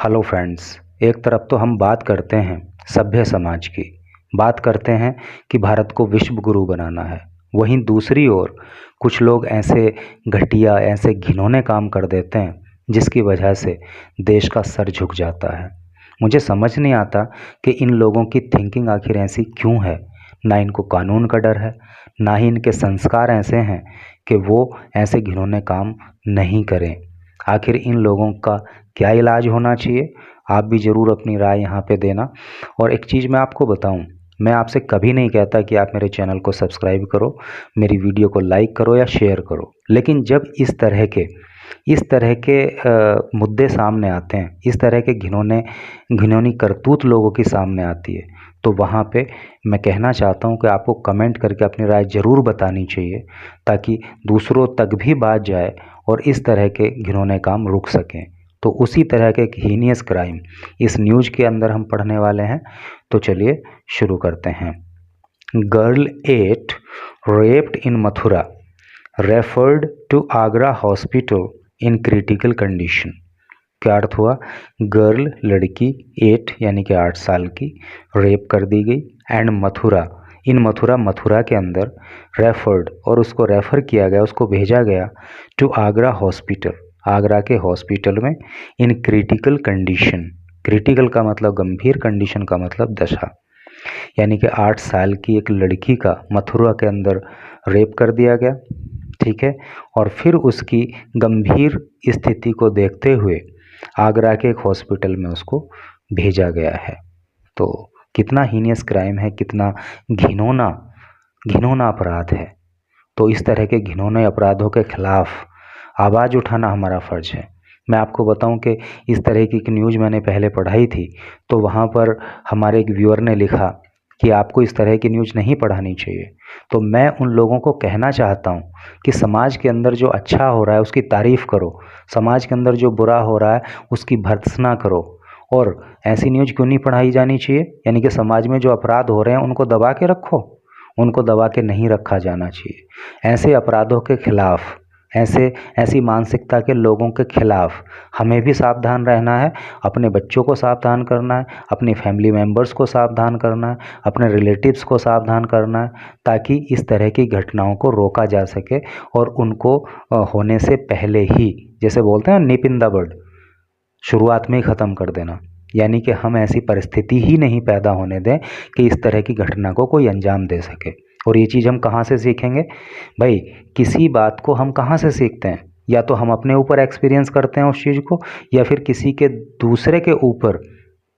Hello friends. एक तरफ तो हम बात करते हैं सभ्य समाज की, बात करते हैं कि भारत को विश्व गुरु बनाना है। वहीं दूसरी ओर कुछ लोग ऐसे घटिया, ऐसे घिनौने काम कर देते हैं जिसकी वजह से देश का सर झुक जाता है। मुझे समझ नहीं आता कि इन लोगों की थिंकिंग आखिर ऐसी क्यों है। ना इनको कानून का डर है, ना ही इनके संस्कार ऐसे हैं कि वो ऐसे घिनौने काम नहीं करें। आखिर इन लोगों का क्या इलाज होना चाहिए, आप भी ज़रूर अपनी राय यहाँ पे देना। और एक चीज़ मैं आपको बताऊँ, मैं आपसे कभी नहीं कहता कि आप मेरे चैनल को सब्सक्राइब करो, मेरी वीडियो को लाइक करो या शेयर करो, लेकिन जब इस तरह के मुद्दे सामने आते हैं, इस तरह के घिनौनी करतूत लोगों की सामने आती है, तो वहाँ पे मैं कहना चाहता हूँ कि आपको कमेंट करके अपनी राय ज़रूर बतानी चाहिए, ताकि दूसरों तक भी बात जाए और इस तरह के घिनौने काम रुक सकें। तो उसी तरह के एक हीनियस क्राइम इस न्यूज़ के अंदर हम पढ़ने वाले हैं। तो चलिए शुरू करते हैं। Girl 8 raped in Mathura referred to Agra hospital in critical condition. क्या अर्थ हुआ? गर्ल लड़की 8 यानी कि 8 साल की रेप कर दी गई एंड मथुरा, इन मथुरा के अंदर रेफर्ड, और उसको रेफ़र किया गया, उसको भेजा गया टू आगरा हॉस्पिटल, आगरा के हॉस्पिटल में इन क्रिटिकल कंडीशन। क्रिटिकल का मतलब गंभीर, कंडीशन का मतलब दशा। यानी कि 8 साल की एक लड़की का मथुरा के अंदर रेप कर दिया गया, ठीक है। और फिर उसकी गंभीर स्थिति को देखते हुए आगरा के एक हॉस्पिटल में उसको भेजा गया है। तो कितना हीनियस क्राइम है, कितना घिनौना घिनौना अपराध है। तो इस तरह के घिनौने अपराधों के खिलाफ आवाज़ उठाना हमारा फ़र्ज़ है। मैं आपको बताऊं कि इस तरह की एक न्यूज़ मैंने पहले पढ़ाई थी, तो वहाँ पर हमारे एक व्यूअर ने लिखा कि आपको इस तरह की न्यूज़ नहीं पढ़ानी चाहिए। तो मैं उन लोगों को कहना चाहता हूँ कि समाज के अंदर जो अच्छा हो रहा है उसकी तारीफ़ करो, समाज के अंदर जो बुरा हो रहा है उसकी भर्त्सना करो। और ऐसी न्यूज़ क्यों नहीं पढ़ाई जानी चाहिए? यानी कि समाज में जो अपराध हो रहे हैं उनको दबा के रखो, उनको दबा के नहीं रखा जाना चाहिए। ऐसे अपराधों के खिलाफ, ऐसी मानसिकता के लोगों के खिलाफ हमें भी सावधान रहना है, अपने बच्चों को सावधान करना है, अपनी फैमिली मेम्बर्स को सावधान करना है, अपने रिलेटिव्स को सावधान करना है, ताकि इस तरह की घटनाओं को रोका जा सके और उनको होने से पहले ही, जैसे बोलते हैं निप इन द बड, शुरुआत में ही ख़त्म कर देना। यानी कि हम ऐसी परिस्थिति ही नहीं पैदा होने दें कि इस तरह की घटना को कोई अंजाम दे सके। और ये चीज़ हम कहाँ से सीखेंगे भाई? किसी बात को हम कहाँ से सीखते हैं? या तो हम अपने ऊपर एक्सपीरियंस करते हैं उस चीज़ को, या फिर किसी के दूसरे के ऊपर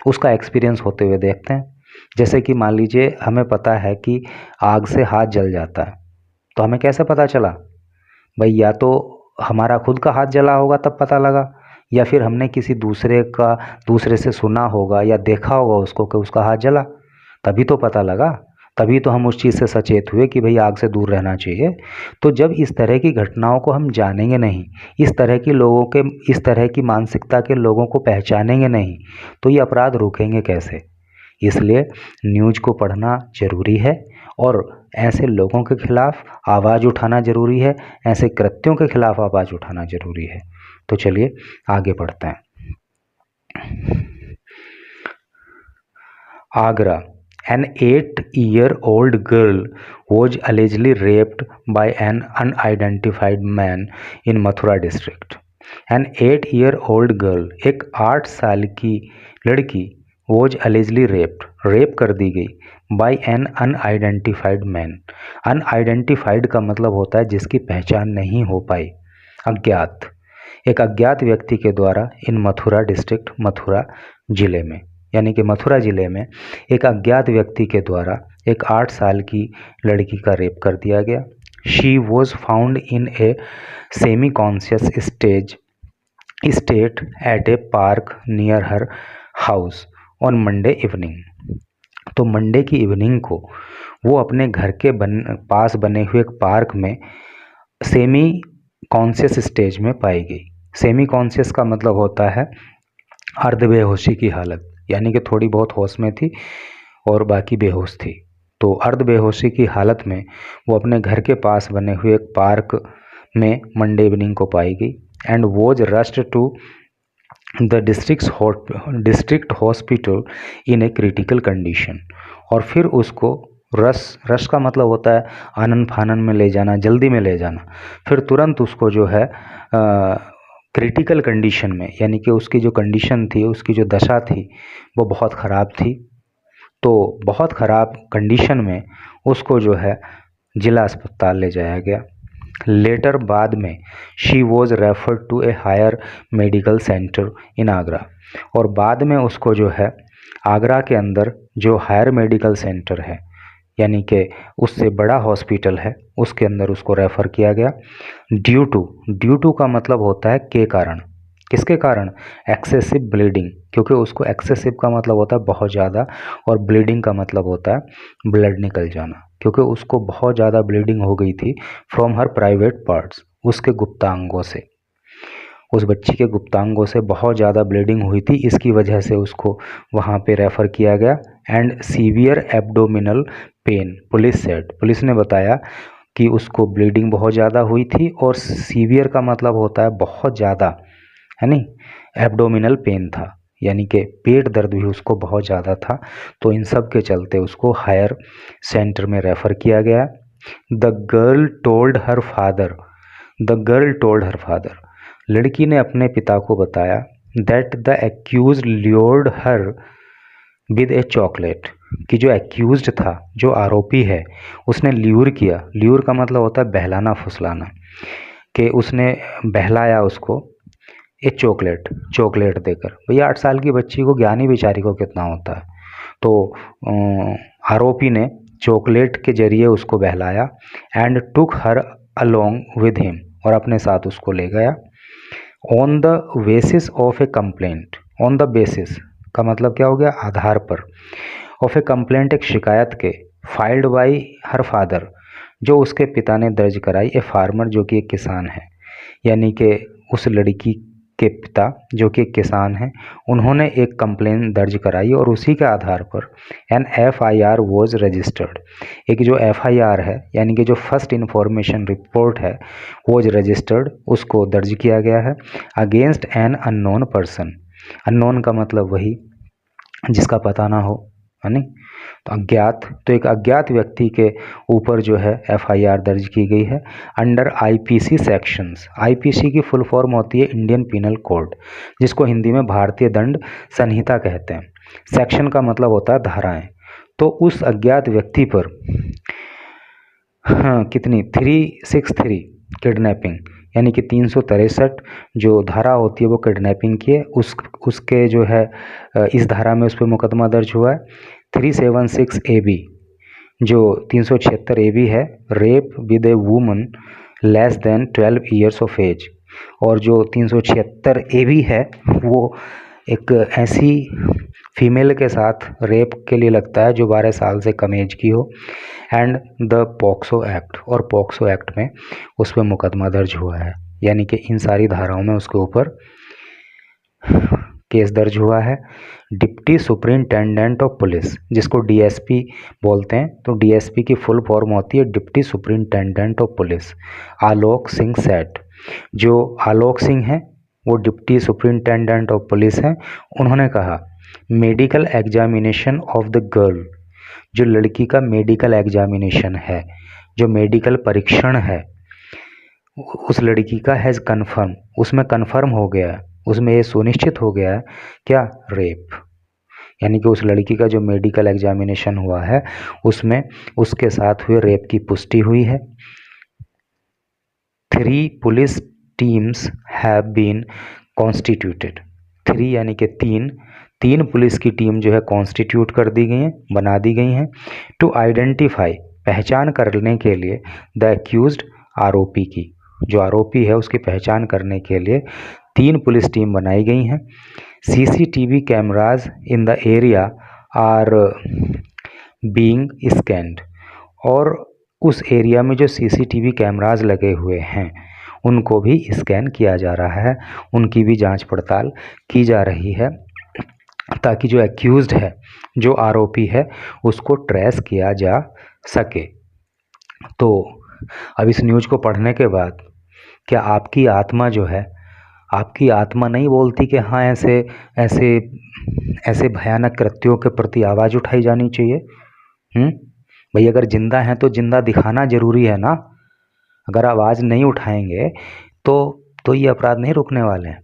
उसका एक्सपीरियंस होते हुए देखते हैं। जैसे कि मान लीजिए हमें पता है कि आग से हाथ जल जाता है, तो हमें कैसे पता चला भाई? या तो हमारा खुद का हाथ जला होगा तब पता लगा, या फिर हमने किसी दूसरे से सुना होगा या देखा होगा उसको कि उसका हाथ जला, तभी तो पता लगा। तभी तो हम उस चीज़ से सचेत हुए कि भाई आग से दूर रहना चाहिए। तो जब इस तरह की घटनाओं को हम जानेंगे नहीं, इस तरह की मानसिकता के लोगों को पहचानेंगे नहीं, तो ये अपराध रुकेंगे कैसे? इसलिए न्यूज़ को पढ़ना ज़रूरी है और ऐसे लोगों के खिलाफ आवाज़ उठाना ज़रूरी है, ऐसे कृत्यों के खिलाफ आवाज़ उठाना ज़रूरी है। तो चलिए आगे बढ़ते हैं। Agra, an 8-year-old girl was allegedly raped by an unidentified man in Mathura district. An 8-year-old girl, एक 8 साल की लड़की, was allegedly raped, रेप कर दी गई, by an unidentified man. Unidentified का मतलब होता है जिसकी पहचान नहीं हो पाई, अज्ञात, एक अज्ञात व्यक्ति के द्वारा इन मथुरा डिस्ट्रिक्ट, मथुरा जिले में, यानी कि मथुरा ज़िले में एक अज्ञात व्यक्ति के द्वारा एक 8 साल की लड़की का रेप कर दिया गया। She was found in a semi conscious state at a park near her house on Monday evening. तो मंडे की इवनिंग को वो अपने घर के पास बने हुए एक पार्क में सेमी कॉन्शियस स्टेज में पाई गई। सेमी कॉन्शियस का मतलब होता है अर्ध बेहोशी की हालत, यानी कि थोड़ी बहुत होश में थी और बाकी बेहोश थी। तो अर्ध बेहोशी की हालत में वो अपने घर के पास बने हुए एक पार्क में मंडे इवनिंग को पाई गई and was rushed to the district hospital in a critical condition. और फिर उसको रश का मतलब होता है आनन फानन में ले जाना, जल्दी में ले जाना। फिर तुरंत उसको जो है क्रिटिकल कंडीशन में, यानी कि उसकी जो कंडीशन थी, उसकी जो दशा थी वो बहुत ख़राब थी, तो बहुत ख़राब कंडीशन में उसको जो है जिला अस्पताल ले जाया गया। लेटर बाद में she was referred to a higher medical centre in Agra. और बाद में उसको जो है आगरा के अंदर जो हायर मेडिकल सेंटर है, यानी कि उससे बड़ा हॉस्पिटल है, उसके अंदर उसको रेफ़र किया गया। ड्यू टू का मतलब होता है के कारण। किसके कारण? एक्सेसिव ब्लीडिंग, क्योंकि उसको एक्सेसिव का मतलब होता है बहुत ज़्यादा, और ब्लीडिंग का मतलब होता है ब्लड निकल जाना, क्योंकि उसको बहुत ज़्यादा ब्लीडिंग हो गई थी फ्रॉम हर प्राइवेट पार्ट्स, उसके गुप्तांगों से। उस बच्ची के गुप्तांगों से बहुत ज़्यादा ब्लीडिंग हुई थी, इसकी वजह से उसको वहाँ पे रेफ़र किया गया। And severe abdominal pain, police ने बताया कि उसको ब्लीडिंग बहुत ज़्यादा हुई थी, और सीवियर का मतलब होता है बहुत ज़्यादा, है नहीं। एब्डोमिनल पेन था, यानी कि पेट दर्द भी उसको बहुत ज़्यादा था। तो इन सब के चलते उसको हायर सेंटर में रेफ़र किया गया। The girl told her father, लड़की ने अपने पिता को बताया that the accused lured her with A chocolate, कि जो एक्यूज्ड था, जो आरोपी है, उसने ल्यूर किया। ल्यूर का मतलब होता है बहलाना फुसलाना, कि उसने बहलाया उसको एक चॉकलेट देकर। भैया 8 साल की बच्ची को, ज्ञानी बेचारी को कितना होता है। तो आरोपी ने चॉकलेट के जरिए उसको बहलाया। And took her along with him, और अपने साथ उसको ले गया। On the basis of a complaint, on the basis का मतलब क्या हो गया? आधार पर। ऑफ ए कंप्लेंट, एक शिकायत के। फाइल्ड बाई हर फादर, जो उसके पिता ने दर्ज कराई। ए फार्मर, जो कि एक किसान है, यानी कि उस लड़की के पिता जो कि एक किसान हैं, उन्होंने एक कंप्लेन दर्ज कराई, और उसी के आधार पर एन FIR वॉज रजिस्टर्ड, एक जो FIR है, यानी कि जो फर्स्ट इन्फॉर्मेशन रिपोर्ट है, वॉज रजिस्टर्ड, उसको दर्ज किया गया है। Against an unknown person, unknown का मतलब वही जिसका पता ना हो, है नहीं। तो अज्ञात, तो एक अज्ञात व्यक्ति के ऊपर जो है FIR दर्ज की गई है अंडर IPC सेक्शंस। IPC की फुल फॉर्म होती है इंडियन पीनल कोड, जिसको हिंदी में भारतीय दंड संहिता कहते हैं। सेक्शन का मतलब होता है धाराएं। तो उस अज्ञात व्यक्ति पर कितनी 363 किडनैपिंग, यानी कि 363 जो धारा होती है वो किडनैपिंग की है। उसके जो है इस धारा में उस पर मुकदमा दर्ज हुआ है। 376 AB, जो 376 AB है, rape with a woman less than 12 years of age. और जो 376 AB है वो एक ऐसी फीमेल के साथ रेप के लिए लगता है जो 12 साल से कम एज की हो। एंड द पॉक्सो एक्ट, और पॉक्सो एक्ट में उस पर मुकदमा दर्ज हुआ है, यानी कि इन सारी धाराओं में उसके ऊपर केस दर्ज हुआ है। डिप्टी सुपरिंटेंडेंट ऑफ पुलिस, जिसको DSP बोलते हैं, तो DSP की फुल फॉर्म होती है deputy superintendent of police, Alok Singh सेठ। जो आलोक सिंह हैं वो डिप्टी सुपरिंटेंडेंट ऑफ पुलिस हैं। उन्होंने कहा medical examination of the girl, जो लड़की का मेडिकल एग्जामिनेशन है, जो मेडिकल परीक्षण है उस लड़की का हैज़ कन्फर्म, उसमें कन्फर्म हो गया है, उसमें ये सुनिश्चित हो गया है क्या? रेप। यानी कि उस लड़की का जो मेडिकल एग्जामिनेशन हुआ है उसमें उसके साथ हुए रेप की पुष्टि हुई है। 3 police teams have been constituted. 3 यानी कि 3 पुलिस की टीम जो है कॉन्स्टिट्यूट कर दी गई हैं, बना दी गई हैं। टू आइडेंटिफाई, पहचान करने के लिए, द एक्यूज्ड, आरोपी की, जो आरोपी है उसकी पहचान करने के लिए 3 पुलिस टीम बनाई गई हैं। CCTV cameras in the area are being scanned, और उस एरिया में जो CCTV कैमराज लगे हुए हैं उनको भी स्कैन किया जा रहा है, उनकी भी जांच पड़ताल की जा रही है, ताकि जो एक्यूज्ड है, जो आरोपी है, उसको ट्रेस किया जा सके। तो अब इस न्यूज़ को पढ़ने के बाद क्या आपकी आत्मा जो है आपकी आत्मा नहीं बोलती कि हाँ ऐसे ऐसे ऐसे भयानक कृत्यों के प्रति आवाज़ उठाई जानी चाहिए? भाई अगर जिंदा हैं तो जिंदा दिखाना ज़रूरी है ना। अगर आवाज़ नहीं उठाएंगे तो ये अपराध नहीं रुकने वाले हैं।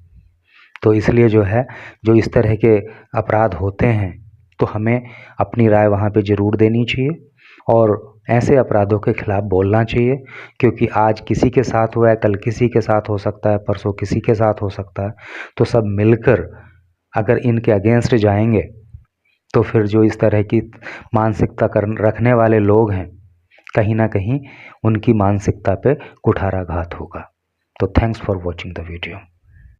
तो इसलिए जो है, जो इस तरह के अपराध होते हैं तो हमें अपनी राय वहाँ पे ज़रूर देनी चाहिए और ऐसे अपराधों के खिलाफ बोलना चाहिए, क्योंकि आज किसी के साथ हुआ है, कल किसी के साथ हो सकता है, परसों किसी के साथ हो सकता है। तो सब मिलकर अगर इनके अगेंस्ट जाएंगे तो फिर जो इस तरह की मानसिकता रखने वाले लोग हैं, कहीं ना कहीं उनकी मानसिकता पे कुठाराघात होगा। तो thanks for watching the video.